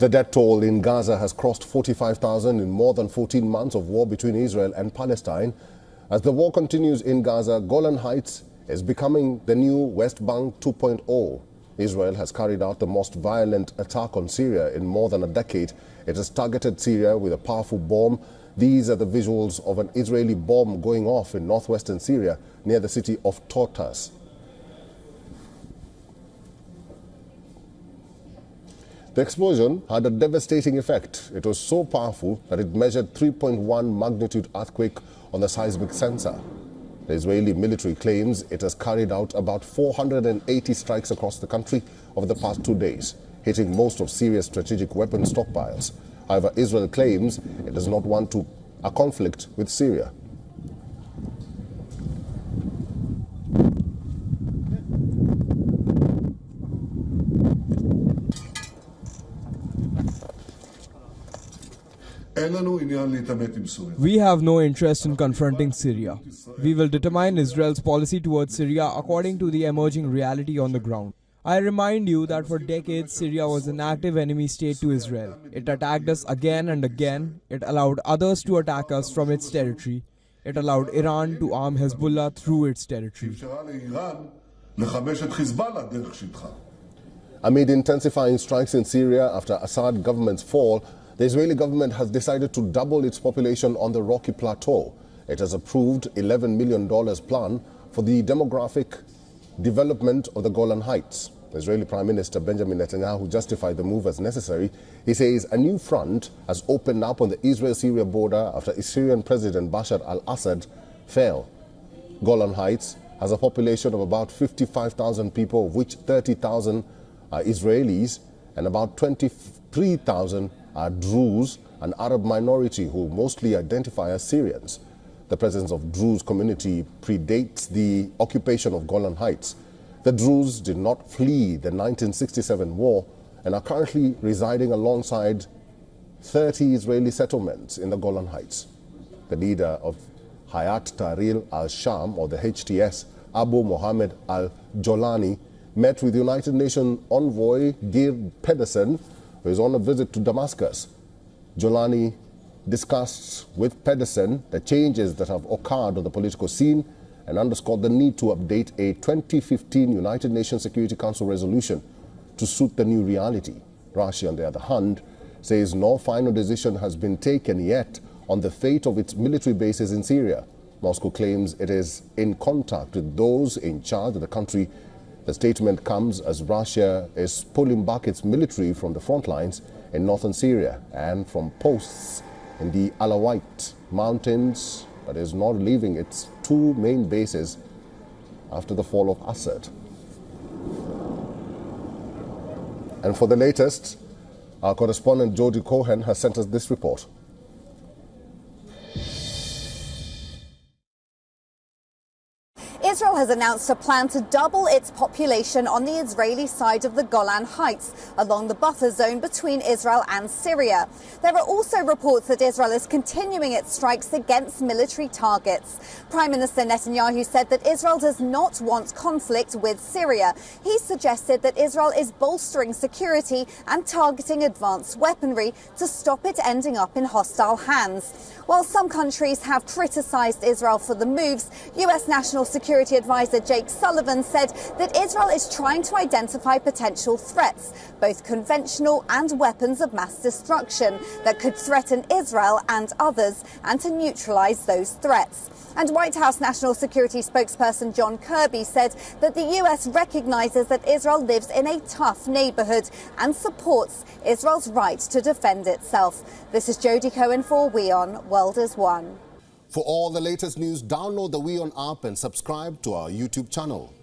The death toll in Gaza has crossed 45,000 in more than 14 months of war between Israel and Palestine. As the war continues in Gaza, Golan Heights is becoming the new West Bank 2.0. Israel has carried out the most violent attack on Syria in more than a decade. It has targeted Syria with a powerful bomb. These are the visuals of an Israeli bomb going off in northwestern Syria near the city of Tartus. The explosion had a devastating effect. It was so powerful that it measured 3.1 magnitude earthquake on the seismic sensor. The Israeli military claims it has carried out about 480 strikes across the country over the past 2 days, hitting most of Syria's strategic weapon stockpiles. However, Israel claims it does not want a conflict with Syria. We have no interest in confronting Syria. We will determine Israel's policy towards Syria according to the emerging reality on the ground. I remind you that for decades, Syria was an active enemy state to Israel. It attacked us again and again. It allowed others to attack us from its territory. It allowed Iran to arm Hezbollah through its territory. Amid intensifying strikes in Syria after Assad government's fall, the Israeli government has decided to double its population on the Rocky Plateau. It has approved $11 million plan for the demographic development of the Golan Heights. Israeli Prime Minister Benjamin Netanyahu justified the move as necessary. He says a new front has opened up on the Israel-Syria border after Syrian President Bashar al-Assad fell. Golan Heights has a population of about 55,000 people, of which 30,000 are Israelis and about 23,000 are Druze, an Arab minority who mostly identify as Syrians. The presence of Druze community predates the occupation of Golan Heights. The Druze did not flee the 1967 war and are currently residing alongside 30 Israeli settlements in the Golan Heights. The leader of Hayat Tahrir al-Sham, or the HTS, Abu Mohammed al-Jolani, met with United Nations envoy Geir Pedersen, who is on a visit to Damascus. Jolani discussed with Pedersen the changes that have occurred on the political scene and underscored the need to update a 2015 United Nations Security Council resolution to suit the new reality. Russia, on the other hand, says no final decision has been taken yet on the fate of its military bases in Syria. Moscow claims it is in contact with those in charge of the country. The statement comes as Russia is pulling back its military from the front lines in northern Syria and from posts in the Alawite Mountains, but is not leaving its two main bases after the fall of Assad. And for the latest, our correspondent Jody Cohen has sent us this report. Israel has announced a plan to double its population on the Israeli side of the Golan Heights, along the buffer zone between Israel and Syria. There are also reports that Israel is continuing its strikes against military targets. Prime Minister Netanyahu said that Israel does not want conflict with Syria. He suggested that Israel is bolstering security and targeting advanced weaponry to stop it ending up in hostile hands. While some countries have criticized Israel for the moves, U.S. National Security Advisor Jake Sullivan said that Israel is trying to identify potential threats, both conventional and weapons of mass destruction, that could threaten Israel and others, and to neutralize those threats. And White House National Security spokesperson John Kirby said that the U.S. recognizes that Israel lives in a tough neighborhood and supports Israel's right to defend itself. This is Jody Cohen for WION World is One. For all the latest news, download the WION app and subscribe to our YouTube channel.